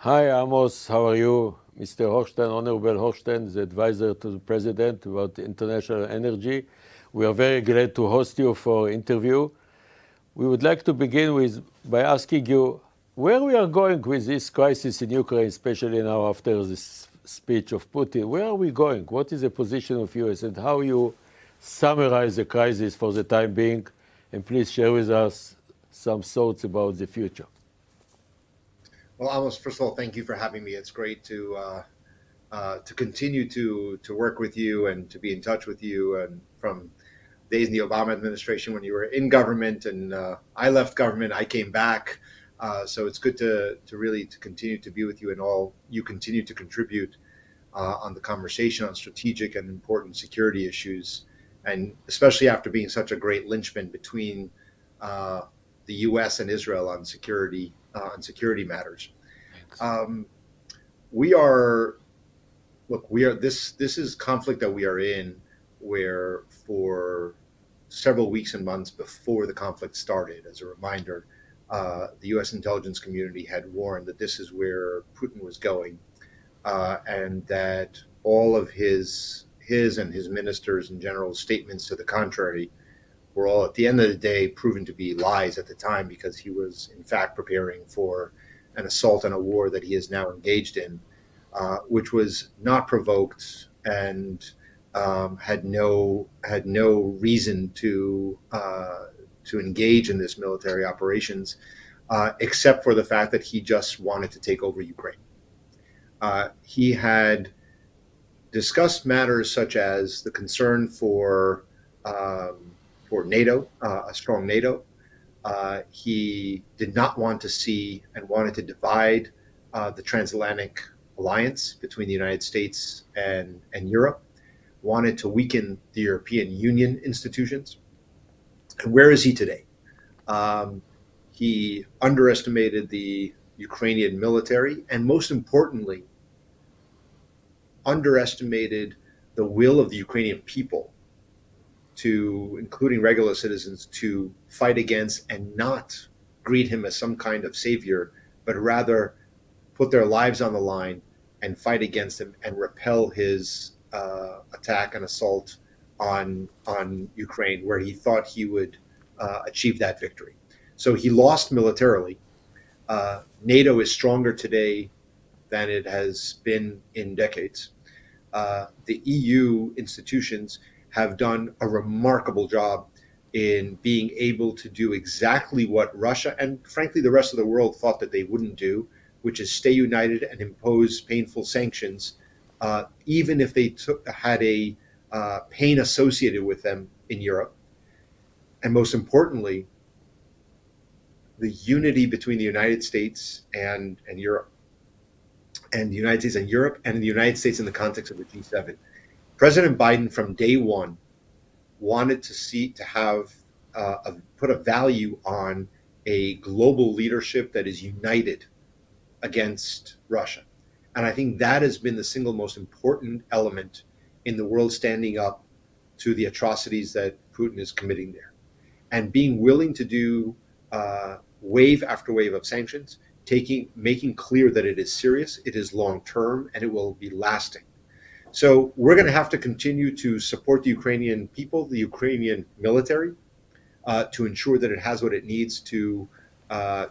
Hi, Amos. How are you? Mr. Hochstein, Honorable Hochstein, the advisor to the President about international energy. We are very glad to host you for interview. We would like to begin by asking you where we are going with this crisis in Ukraine, especially now after this speech of Putin. Where are we going? What is the position of US and how you summarize the crisis for the time being? And please share with us some thoughts about the future. Well, Amos, first of all, thank you for having me. It's great to continue to work with you and to be in touch with you. And from days in the Obama administration when you were in government and I left government, I came back. So it's good to really to continue to be with you and all you continue to contribute on the conversation on strategic and important security issues, and especially after being such a great linchpin between the U.S. and Israel on security matters. We are this is conflict that we are in, where for several weeks and months before the conflict started, as a reminder, the U.S. intelligence community had warned that this is where Putin was going, and that all of his and his ministers and general statements to the contrary were all, at the end of the day, proven to be lies at the time, because he was in fact preparing for an assault on a war that he is now engaged in, which was not provoked and had no reason to engage in this military operations, except for the fact that he just wanted to take over Ukraine. He had discussed matters such as the concern for NATO, a strong NATO. He did not want to see and wanted to divide the transatlantic alliance between the United States and Europe, wanted to weaken the European Union institutions. And where is he today? He underestimated the Ukrainian military, and most importantly, underestimated the will of the Ukrainian people, to, including regular citizens, to fight against and not greet him as some kind of savior, but rather put their lives on the line and fight against him and repel his attack and assault on Ukraine, where he thought he would achieve that victory. So he lost militarily. NATO is stronger today than it has been in decades. The EU institutions have done a remarkable job in being able to do exactly what Russia and frankly the rest of the world thought that they wouldn't do, which is stay united and impose painful sanctions, even if they had a pain associated with them in Europe. And most importantly, the unity between the United States and Europe, and the United States and Europe, and in the United States in the context of the G7. President Biden, from day one, wanted to have put a value on a global leadership that is united against Russia. And I think that has been the single most important element in the world standing up to the atrocities that Putin is committing there. And being willing to do wave after wave of sanctions, making clear that it is serious, it is long term, and it will be lasting. So we're going to have to continue to support the Ukrainian people, the Ukrainian military, to ensure that it has what it needs to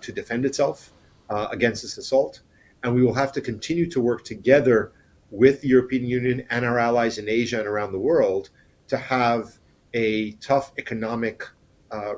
defend itself against this assault. And we will have to continue to work together with the European Union and our allies in Asia and around the world to have a tough economic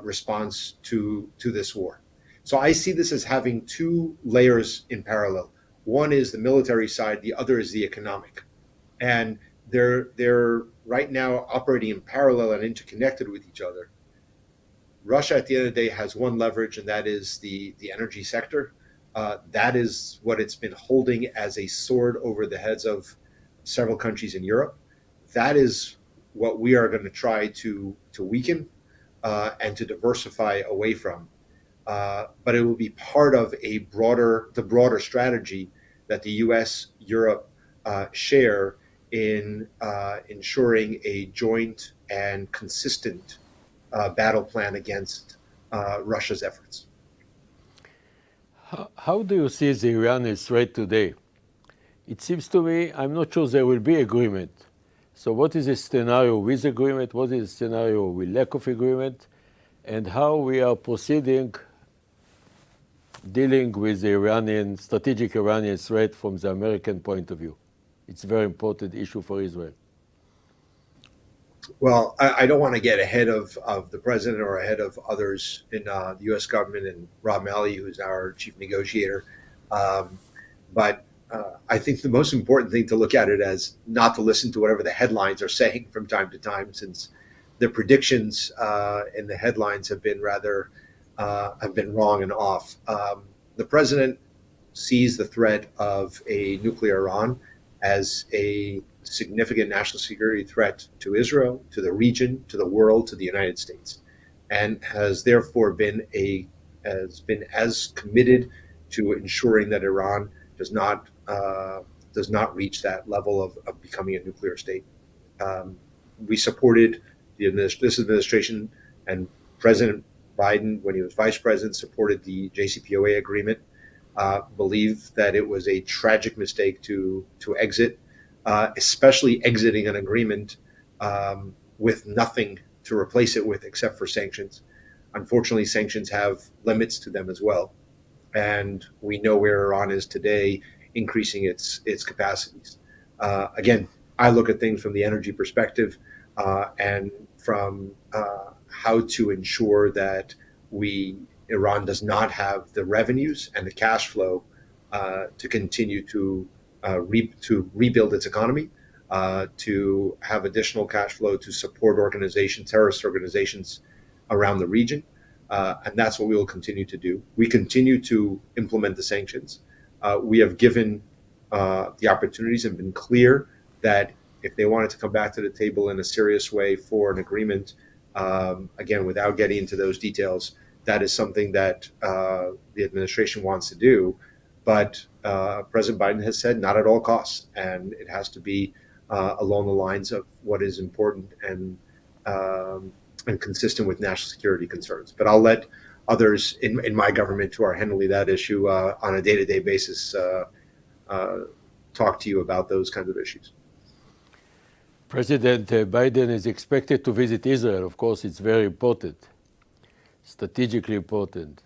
response to this war. So I see this as having two layers in parallel. One is the military side, the other is the economic. And they're right now operating in parallel and interconnected with each other. Russia, at the end of the day, has one leverage, and that is the energy sector. That is what it's been holding as a sword over the heads of several countries in Europe. That is what we are going to try to weaken and to diversify away from. But it will be part of the broader strategy that the U.S., Europe share in ensuring a joint and consistent battle plan against Russia's efforts. How do you see the Iranian threat today? It seems to me, I'm not sure there will be agreement. So what is the scenario with agreement? What is the scenario with lack of agreement? And how we are proceeding dealing with the Iranian, strategic Iranian threat from the American point of view? It's a very important issue for Israel. Well, I don't want to get ahead of the president or ahead of others in the U.S. government and Rob Malley, who's our chief negotiator. But I think the most important thing to look at it as not to listen to whatever the headlines are saying from time to time, since the predictions in the headlines have been wrong and off. The president sees the threat of a nuclear Iran as a significant national security threat to Israel, to the region, to the world, to the United States, and has therefore been as committed to ensuring that Iran does not reach that level of becoming a nuclear state. We supported this administration, and President Biden, when he was vice president, supported the JCPOA agreement. Believed that it was a tragic mistake to exit, especially exiting an agreement with nothing to replace it with except for sanctions. Unfortunately, sanctions have limits to them as well, and we know where Iran is today, increasing its capacities. Again, I look at things from the energy perspective and from how to ensure that Iran does not have the revenues and the cash flow to continue to rebuild its economy, to have additional cash flow to support terrorist organizations around the region. And that's what we will continue to do. We continue to implement the sanctions. We have given the opportunities and been clear that if they wanted to come back to the table in a serious way for an agreement, again, without getting into those details, that is something that the administration wants to do. But President Biden has said not at all costs, and it has to be along the lines of what is important and consistent with national security concerns. But I'll let others in my government who are handling that issue on a day-to-day basis talk to you about those kinds of issues. President Biden is expected to visit Israel. Of course, it's very important, strategically important.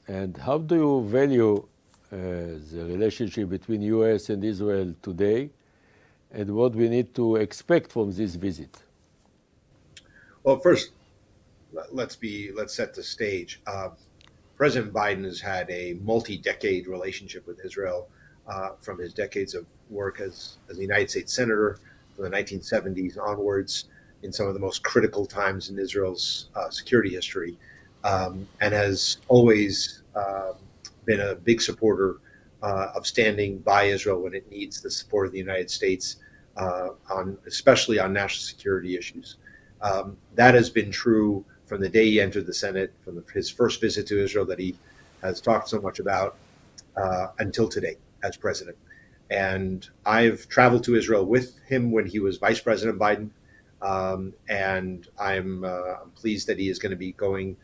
And how do you value the relationship between U.S. and Israel today, and what we need to expect from this visit? Well, first, let's set the stage. President Biden has had a multi-decade relationship with Israel from his decades of work as a United States Senator from the 1970s onwards, in some of the most critical times in Israel's security history, and has always been a big supporter of standing by Israel when it needs the support of the United States, especially on national security issues. That has been true from the day he entered the Senate, from his first visit to Israel that he has talked so much about, until today as president. And I've traveled to Israel with him when he was Vice President Biden, and I'm pleased that he is going to be going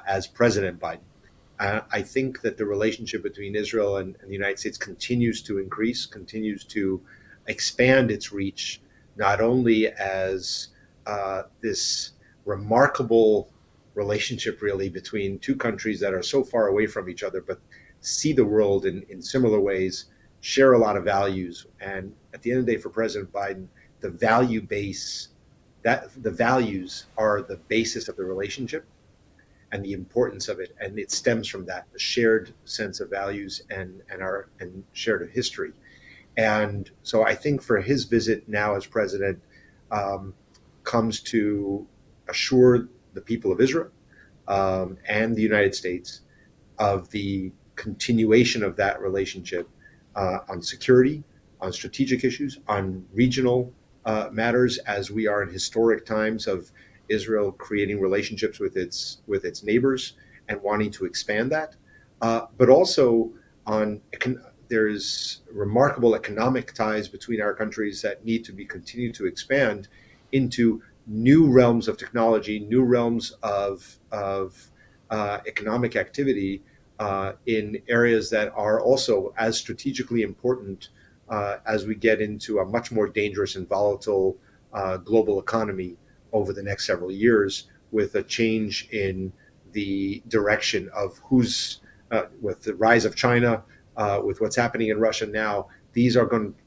as President Biden. I think that the relationship between Israel and the United States continues to increase, continues to expand its reach, not only as this remarkable relationship really between two countries that are so far away from each other, but see the world in similar ways, share a lot of values. And at the end of the day, for President Biden, the values are the basis of the relationship and the importance of it. And it stems from that, the shared sense of values and shared history. And so I think for his visit now as president comes to assure the people of Israel and the United States of the continuation of that relationship on security, on strategic issues, on regional matters, as we are in historic times of Israel creating relationships with its neighbors and wanting to expand that, but also there's remarkable economic ties between our countries that need to be continued to expand into new realms of technology, new realms of economic activity in areas that are also as strategically important as we get into a much more dangerous and volatile global economy over the next several years, with a change in the direction of who's, with the rise of China, with what's happening in Russia now. These are going to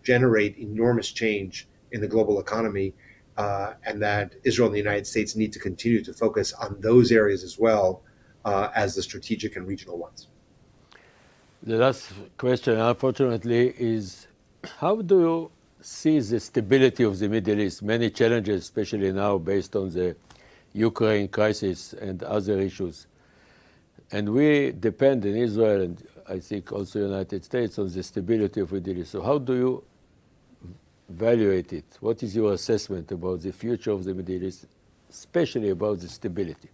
generate enormous change in the global economy, and that Israel and the United States need to continue to focus on those areas as well as the strategic and regional ones. The last question, unfortunately, is how do you see the stability of the Middle East? Many challenges, especially now, based on the Ukraine crisis and other issues. And we depend in Israel, and I think also the United States, on the stability of the Middle East. So how do you evaluate it? What is your assessment about the future of the Middle East, especially about the stability?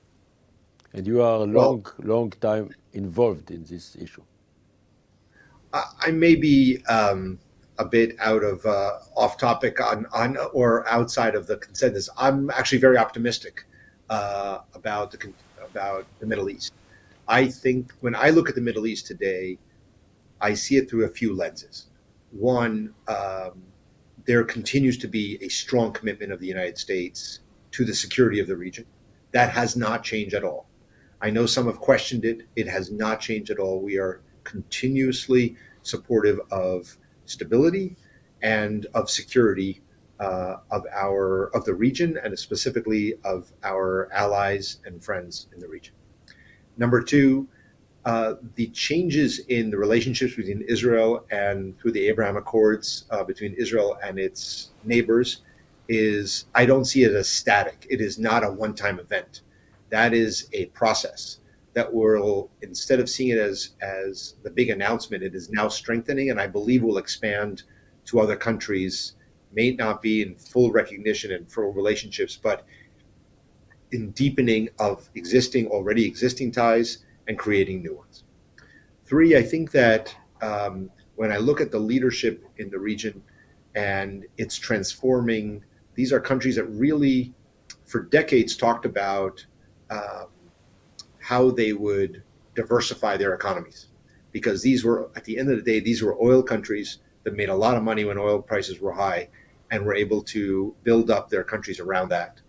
And you are a long time involved in this issue. I may be a bit out of off topic on or outside of the consensus. I'm actually very optimistic about the Middle East. I think when I look at the Middle East today, I see it through a few lenses. One, there continues to be a strong commitment of the United States to the security of the region. That has not changed at all. I know some have questioned it. It has not changed at all. We are continuously supportive of stability and of security of the region, and specifically of our allies and friends in the region. Number two, the changes in the relationships between Israel and through the Abraham Accords between Israel and its neighbors is, I don't see it as static. It is not a one-time event. That is a process that will, instead of seeing it as the big announcement, it is now strengthening, and I believe will expand to other countries, may not be in full recognition and full relationships, but in deepening of already existing ties and creating new ones. Three, I think that when I look at the leadership in the region and it's transforming, these are countries that really, for decades, talked about how they would diversify their economies. Because these were, at the end of the day, these were oil countries that made a lot of money when oil prices were high and were able to build up their countries around that,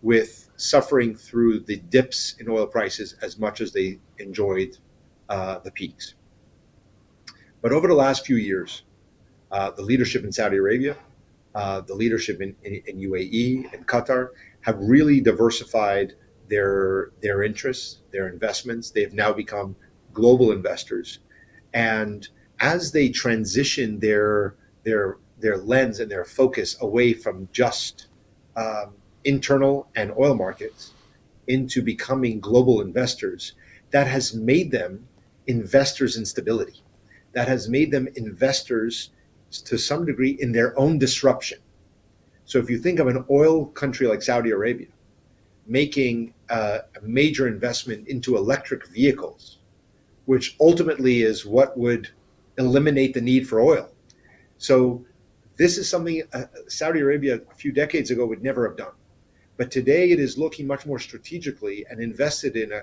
with suffering through the dips in oil prices as much as they enjoyed the peaks. But over the last few years, the leadership in Saudi Arabia, the leadership in UAE and Qatar have really diversified their interests, their investments. They've now become global investors. And as they transition their lens and their focus away from just internal and oil markets into becoming global investors, that has made them investors in stability. That has made them investors to some degree in their own disruption. So if you think of an oil country like Saudi Arabia making a major investment into electric vehicles, which ultimately is what would eliminate the need for oil. So this is something Saudi Arabia a few decades ago would never have done. But today it is looking much more strategically and invested in a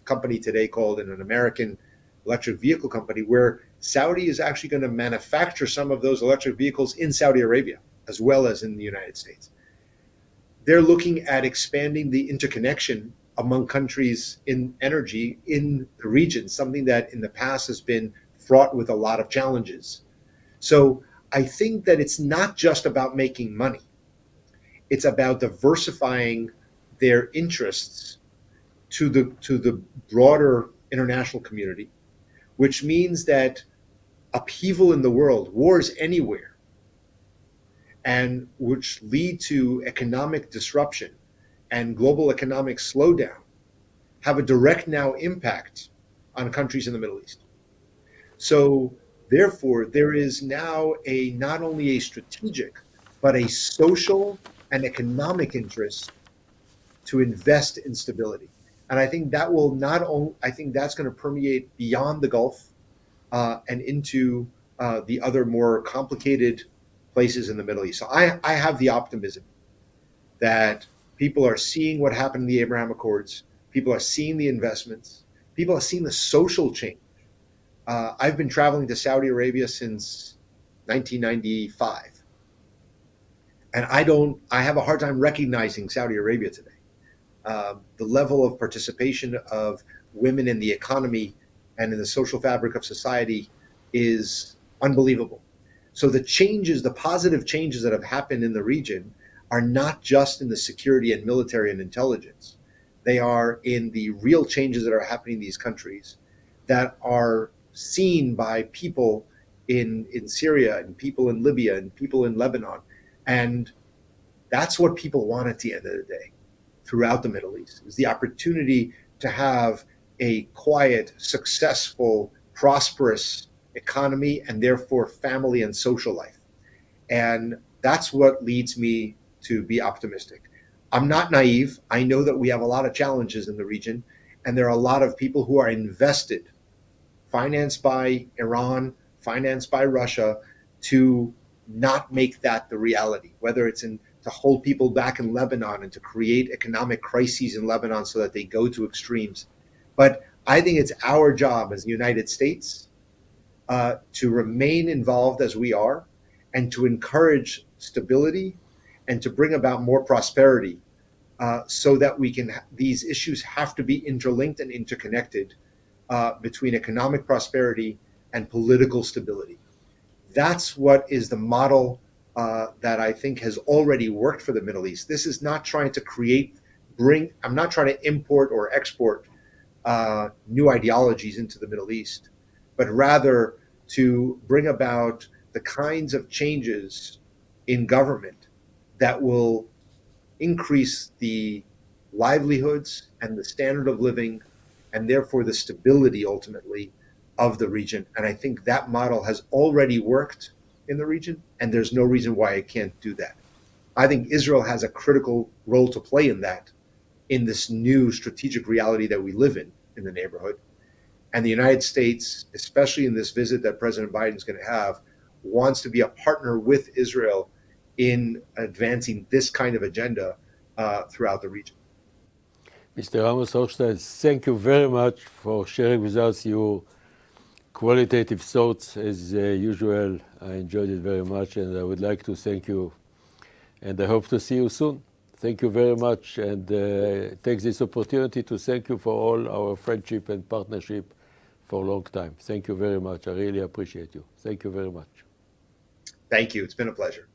company today called an American electric vehicle company, where Saudi is actually going to manufacture some of those electric vehicles in Saudi Arabia, as well as in the United States. They're looking at expanding the interconnection among countries in energy in the region, something that in the past has been fraught with a lot of challenges. So I think that it's not just about making money. It's about diversifying their interests to the broader international community, which means that upheaval in the world, wars anywhere, and which lead to economic disruption and global economic slowdown, have a direct now impact on countries in the Middle East. So therefore, there is now not only a strategic, but a social and economic interest to invest in stability. And I think that will that's going to permeate beyond the Gulf and into the other more complicated places in the Middle East. So I have the optimism that people are seeing what happened in the Abraham Accords. People are seeing the investments. People have seen the social change. I've been traveling to Saudi Arabia since 1995. And I have a hard time recognizing Saudi Arabia today. The level of participation of women in the economy and in the social fabric of society is unbelievable. So the changes, the positive changes that have happened in the region are not just in the security and military and intelligence. They are in the real changes that are happening in these countries that are seen by people in Syria and people in Libya and people in Lebanon. And that's what people want at the end of the day throughout the Middle East, is the opportunity to have a quiet, successful, prosperous economy and therefore family and social life. And that's what leads me to be optimistic. I'm not naive. I know that we have a lot of challenges in the region, and there are a lot of people who are invested, financed by Iran, financed by Russia, to not make that the reality, whether it's to hold people back in Lebanon and to create economic crises in Lebanon so that they go to extremes. But I think it's our job as the United States to remain involved as we are and to encourage stability and to bring about more prosperity so that we can, these issues have to be interlinked and interconnected between economic prosperity and political stability. That's what is the model that I think has already worked for the Middle East. This is not trying to I'm not trying to import or export new ideologies into the Middle East, but rather to bring about the kinds of changes in government that will increase the livelihoods and the standard of living and therefore the stability ultimately of the region. And I think that model has already worked in the region, and there's no reason why it can't do that. I think Israel has a critical role to play in that, in this new strategic reality that we live in the neighborhood. And the United States, especially in this visit that President Biden is going to have, wants to be a partner with Israel in advancing this kind of agenda throughout the region. Mr. Amos Hochstein, thank you very much for sharing with us your qualitative thoughts. As usual, I enjoyed it very much, and I would like to thank you, and I hope to see you soon. Thank you very much, and take this opportunity to thank you for all our friendship and partnership for a long time. Thank you very much. I really appreciate you. Thank you very much. Thank you. It's been a pleasure.